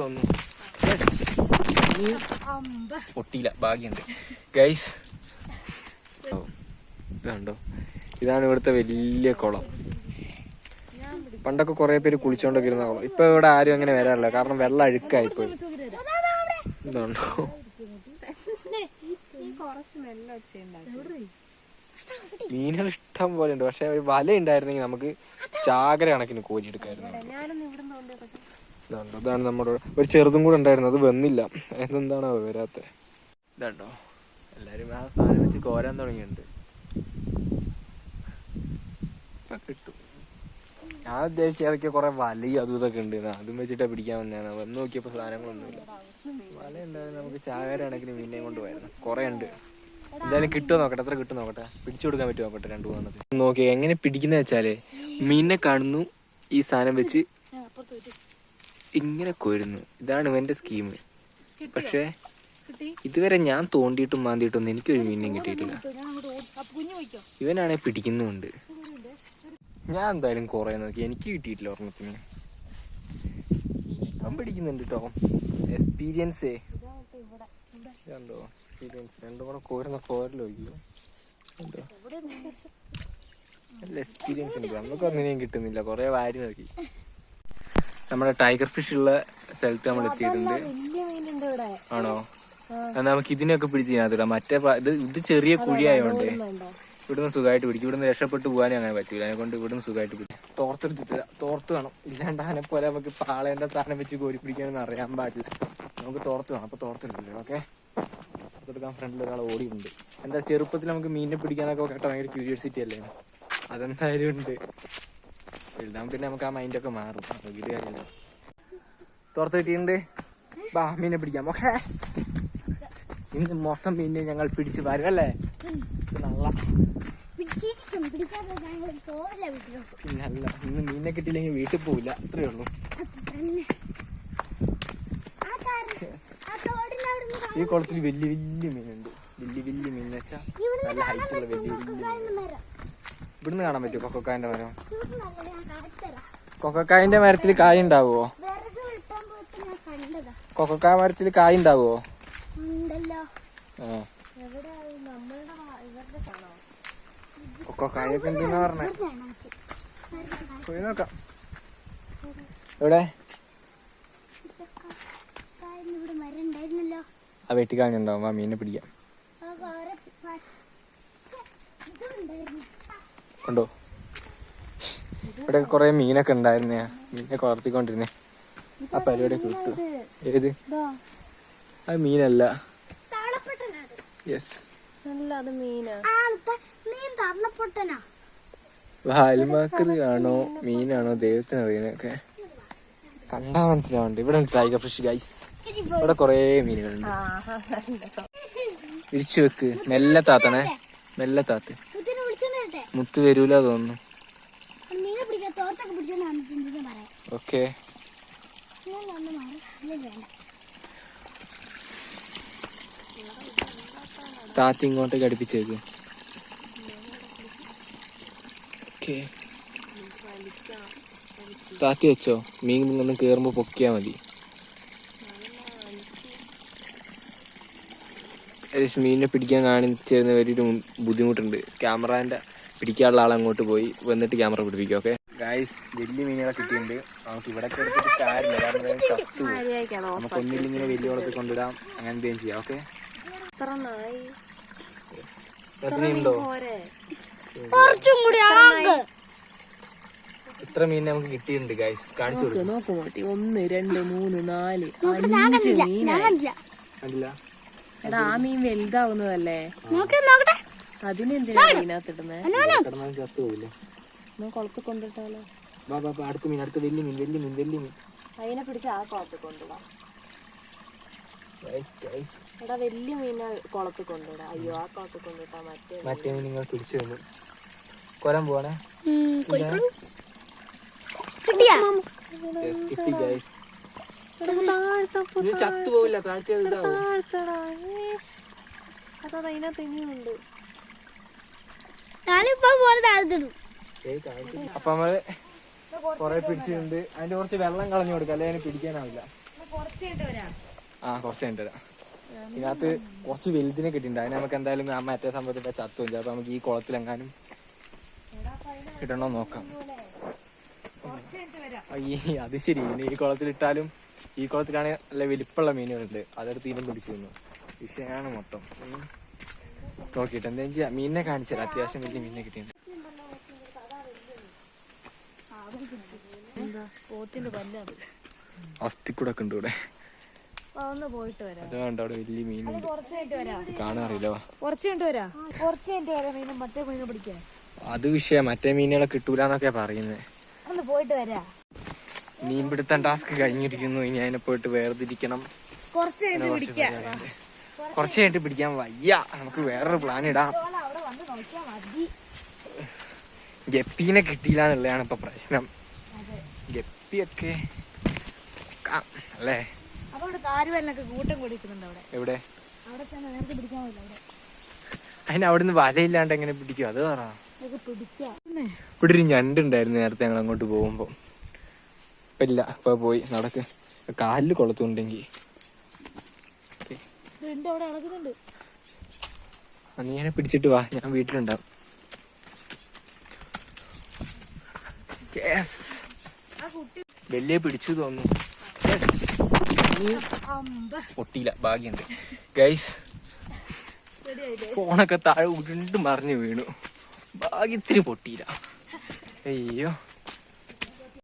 തോന്നുന്നു പൊട്ടിയില്ല, ഭാഗ്യമുണ്ട് ഗൈസ്. ഇതുണ്ടോ, ഇതാണ് ഇവിടുത്തെ വലിയ കുളം. പണ്ടൊക്കെ കുറെ പേര് കുളിച്ചോണ്ടൊക്കെ ഇരുന്ന കുളം. ഇപ്പൊ ഇവിടെ ആരും അങ്ങനെ വരാറില്ല, കാരണം വെള്ളം അഴുക്കായിപ്പോയി. ഇതുണ്ടോ, മീനുകൾ ഇഷ്ടം പോലെ ഉണ്ട്. പക്ഷെ ഒരു വല ഉണ്ടായിരുന്നെങ്കിൽ നമുക്ക് ചാകര കണക്കിന് കോരിയെടുക്കായിരുന്നു. ഇതാണ് നമ്മുടെ ഒരു ചെറുതും കൂടെ ഉണ്ടായിരുന്നു, അത് വന്നില്ല. അതെന്താണോ വരാത്ത. ഇതുണ്ടോ, എല്ലാരും ആ സാധനം വെച്ച് കോരാൻ തുടങ്ങിയിട്ടുണ്ട്. ഇപ്പൊ കിട്ടും. ഞാൻ ഉദ്ദേശിച്ച അതൊക്കെ കുറെ വലയും അതും ഇതൊക്കെ ഉണ്ട്, അതും വെച്ചിട്ടാ പിടിക്കാൻ വന്നതാണ്. വന്ന് നോക്കിയപ്പോ സാധനങ്ങളൊന്നുമില്ല. വല ഉണ്ടായിരുന്നു, നമുക്ക് ചാകര കണക്കിന് മീനെ കൊണ്ട് പോയിരുന്നു. കുറെ ഉണ്ട്. എന്തായാലും കിട്ടുമോ നോക്കട്ടെ, എത്ര കിട്ടും നോക്കട്ടെ, പിടിച്ചു കൊടുക്കാൻ പറ്റുമോ നോക്കട്ടെ. 2-3 നോക്കി എങ്ങനെ പിടിക്കുന്ന വെച്ചാല് മീനിനെ കാണുന്നു, ഈ സാധനം വെച്ച് ഇങ്ങനെ കോരുന്നു. ഇതാണ് ഇവന്റെ സ്കീം. പക്ഷെ ഇതുവരെ ഞാൻ തോണ്ടിയിട്ടും മാന്തിയിട്ടൊന്നും എനിക്കൊരു മീനിനെയും കിട്ടിയിട്ടില്ല. ഇവനാണെ പിടിക്കുന്നുണ്ട്. ഞാൻ എന്തായാലും കുറെ നോക്കി, എനിക്ക് കിട്ടിയിട്ടില്ല ഒരെണ്ണത്തിന്. അവൻ പിടിക്കുന്നുണ്ട് കേട്ടോ. എക്സ്പീരിയൻസേ കണ്ടോ, എക്സ്പീരിയൻസ്. രണ്ടും കൂടെ കോരുന്ന കോരലോ എന്തോ നല്ല എക്സ്പീരിയൻസ് ഉണ്ട്. നമുക്ക് ഒന്നിനെയും കിട്ടുന്നില്ല, കുറെ വാരി നോക്കി. നമ്മുടെ ടൈഗർ ഫിഷ് ഉള്ള സ്ഥലത്ത് നമ്മൾ എത്തിയിട്ടുണ്ട്. ആണോ, നമുക്ക് ഇതിനെയൊക്കെ പിടിച്ച് ചെയ്യാത്തില്ല. മറ്റേ ഇത് ചെറിയ കുഴിയായോണ്ട് ഇവിടുന്ന് സുഖമായിട്ട് പിടിക്കും. ഇവിടുന്ന് രക്ഷപ്പെട്ട് പോകാനും അങ്ങനെ പറ്റൂല. അതിനെ കൊണ്ട് ഇവിടുന്ന് സുഖമായിട്ട് പിടിക്കും. തോർത്തെടുത്തിട്ടില്ല, തോർത്ത് വേണം. ഇല്ലാണ്ട് അതിനെ പോലെ നമുക്ക് പാളേന്റെ സാധനം വെച്ച് കോരി പിടിക്കാനൊന്നും അറിയാൻ പാടില്ല. നമുക്ക് തോർത്ത് വേണം. അപ്പൊ തോർത്തെടുത്തില്ല. ഓക്കെ, തോർത്തെടുക്കാൻ ഫ്രണ്ടിൽ ഒരാൾ ഓടിയുണ്ട്. എന്താ ചെറുപ്പത്തിൽ നമുക്ക് മീനിനെ പിടിക്കാനൊക്കെ കേട്ടോ ഭയങ്കര ക്യൂരിയോസിറ്റി അല്ലേ, അതെന്തായാലും ഉണ്ട്. വലുതാകുമ്പോൾ പിന്നെ നമുക്ക് ആ മൈൻഡൊക്കെ മാറും. വീട് കാര്യമില്ല. തോർത്ത് കിട്ടിയിട്ടുണ്ട്, ബാ മീനെ പിടിക്കാം. ഓക്കെ, ഇന്ന് മൊത്തം മീനെ ഞങ്ങൾ പിടിച്ച് വരല്ലേ. പിന്നല്ല, ഇന്ന് മീനെ കിട്ടിയില്ലെങ്കിൽ വീട്ടിൽ പോവില്ല, അത്രേ ഉള്ളൂ. ഈ കുളത്തിൽ വലിയ വലിയ മീനുണ്ട്. വലിയ വലിയ മീൻ വെച്ചാൽ നല്ല ഹൈറ്റുള്ള വലിയ വലിയ മീൻ. ഇവിടുന്ന് കാണാൻ പറ്റുമോ കൊക്കക്കായന്റെ മരം? കൊക്കക്കായന്റെ മരത്തിൽ കായ ഉണ്ടാവുമോ? കൊക്കക്കായ മരത്തിൽ കായ ഉണ്ടാവുമോ? കൊക്കക്കായൊക്കെ എന്തെന്നാ പറഞ്ഞേ? പോയി നോക്കാം. എവിടെ? ആ വെട്ടിക്കാഞ്ഞുണ്ടാവും. ആ മീനെ പിടിക്കാം. ഉണ്ടോ? ഇവിടെ കുറെ മീനൊക്കെ ഉണ്ടായിരുന്നേ, മീനൊക്കെ വളർത്തിക്കൊണ്ടിരുന്നേ. ആ പരിപാടിയൊക്കെ വിട്ടു. ഏത്? അത് മീനല്ല. യെസ്, വാൽമാക്കറി ആണോ മീനാണോ ദൈവത്തിന് അറിയാനൊക്കെ കണ്ടാ മനസ്സിലാവുന്നുണ്ട്. ഇവിടെ ടൈഗർ ഫിഷ് ഗൈസ്. ഇവിടെ കൊറേ മീനുകളുണ്ട്. വിരിച്ചു വെക്ക്, മെല്ലെ താത്തണേ, മെല്ലെ താത്ത്. മുത്ത് വരൂല തോന്നുന്നു. ഓക്കെ, താത്തി ഇങ്ങോട്ടേക്ക് അടുപ്പിച്ചേക്ക്. ഓക്കെ, താത്തി വെച്ചോ. മീൻ ഒന്ന് കേറുമ്പോ പൊക്കിയാ മതി. മീനിനെ പിടിക്കാൻ കാണിച്ചിരുന്ന ഒരു ബുദ്ധിമുട്ടുണ്ട്. ക്യാമറാന്റെ പിടിക്കാനുള്ള ആൾ അങ്ങോട്ട് പോയി വന്നിട്ട് ക്യാമറ പിടിപ്പിക്കും. ഓക്കെ ഗൈസ്, വലിയ മീനുകളെ കിട്ടിയിട്ടുണ്ട്. നമുക്ക് ഇവിടെ എടുത്തിട്ട് കാര്യമില്ല, കാരണം ചത്തു. നമുക്ക് ഒന്നിലിങ്ങനെ വലിയ കുളത്തിൽ കൊണ്ടിടാം, അങ്ങനെ എന്തെങ്കിലും ചെയ്യാം. ഓക്കെ, ഉണ്ടോ? ഇത്ര മീൻ നമുക്ക് കിട്ടിയിട്ടുണ്ട് ഗൈസ്, കാണിച്ചു കൊടുക്കും. 1 2 3 4 5 മീനാ. എടാ, ആ മീൻ വലുതാവുന്നതല്ലേ, അതിനെന്തിനാ ഇതിനകത്തിടുന്നേ? കുളത്ത് കൊണ്ടിട്ടാലോ? അടുത്ത മീൻ, അടുത്ത വലിയ മീൻ, വലിയ മീൻ, വലിയ മീൻ. അതിനെ പിടിച്ച് ആ കുളത്ത് കൊണ്ടിടാം. എടാ, വലിയ മീനെ കുളത്ത് കൊണ്ടിടാം. അയ്യോ, ആ കുളത്ത് കൊണ്ടിട്ടാ മറ്റേ മീൻ നിങ്ങൾ പിടിച്ചു തന്നു. കൊരാൻ പോവാണേ. കിട്ടി ഗൈസ്. ചത്തു പോവില്ല, താഴ്ത്തിയുണ്ട്. അപ്പൊ നമ്മള് കൊറേ പിടിച്ചിട്ടുണ്ട്. അതിന്റെ കുറച്ച് വെള്ളം കളഞ്ഞു കൊടുക്കാം, അല്ലെ അതിനെ പിടിക്കാനാവില്ല. ആ കുറച്ച് കഴിഞ്ഞിട്ട് വരാം. ഇതിനകത്ത് കുറച്ച് വലുതിനെ കിട്ടിയിട്ടുണ്ട്. അതിന് നമുക്ക് എന്തായാലും ആ മറ്റേ സംഭവത്തിന്റെ ചത്തും ചിലപ്പോ നമുക്ക് ഈ കുളത്തിലെങ്ങാനും കിട്ടണോ നോക്കാം. അത് ശരി. ഇനി ഈ കുളത്തിലിട്ടാലും ഈ കുളത്തിലാണ് നല്ല വലിപ്പമുള്ള മീനുകളുണ്ട്. അതെടുത്ത് ഇതിനും പിടിച്ചു തന്നു. വിഷയമാണ് മൊത്തം. നോക്കിയിട്ട് എന്താ ചെയ്യാ, മീനിനെ കാണിച്ചാൽ അത്യാവശ്യം വലിയ മീനിനെ കിട്ടിയിട്ടുണ്ട്. അസ്ഥിക്കൂടൊക്കെ ഉണ്ട് ഇവിടെ. അത് വേണ്ട, അവിടെ വലിയ മീനുണ്ട്. കാണാറില്ലോ. അത് വിഷയം, മറ്റേ മീനുകളെ കിട്ടൂലെന്നൊക്കെ പറയുന്നത്. മീൻപിടുത്തം ടാസ്ക് കഴിഞ്ഞിരിക്കുന്നു. ഇനി അതിനെ പോയിട്ട് വേർതിരിക്കണം. കുറച്ച് കഴിഞ്ഞിട്ട് പിടിക്കാൻ വയ്യ. നമുക്ക് വേറൊരു പ്ലാൻ ഇടാം. ഗപ്പീനെ കിട്ടിയില്ല എന്നുള്ളതാണ് ഇപ്പൊ പ്രശ്നം. ഗപ്പിയൊക്കെ അല്ലേ? എവിടെ? അതിന് അവിടുന്ന് വലയില്ലാണ്ട് എങ്ങനെ പിടിക്കും? അത് പറ. ഇവിടെ ഒരു ഞണ്ടുണ്ടായിരുന്നു നേരത്തെ ഞങ്ങൾ അങ്ങോട്ട് പോകുമ്പോ. ഇപ്പൊ ഇല്ല, ഇപ്പൊ പോയി. നടക്ക്. കാലില് കൊളത്തുണ്ടെങ്കി നീ എന്നെ പിടിച്ചിട്ട് വാ, ഞാൻ വീട്ടിലുണ്ടാവും. വലിയ പിടിച്ചു തോന്നുന്നു. പൊട്ടിയില്ല, ഭാഗ്യണ്ട്. ഗൈസ്, ഫോണൊക്കെ താഴെ ഉരുണ്ട് മറിഞ്ഞു വീണു. ഭാഗ്യത്തിന് പൊട്ടിയില്ല. അയ്യോ.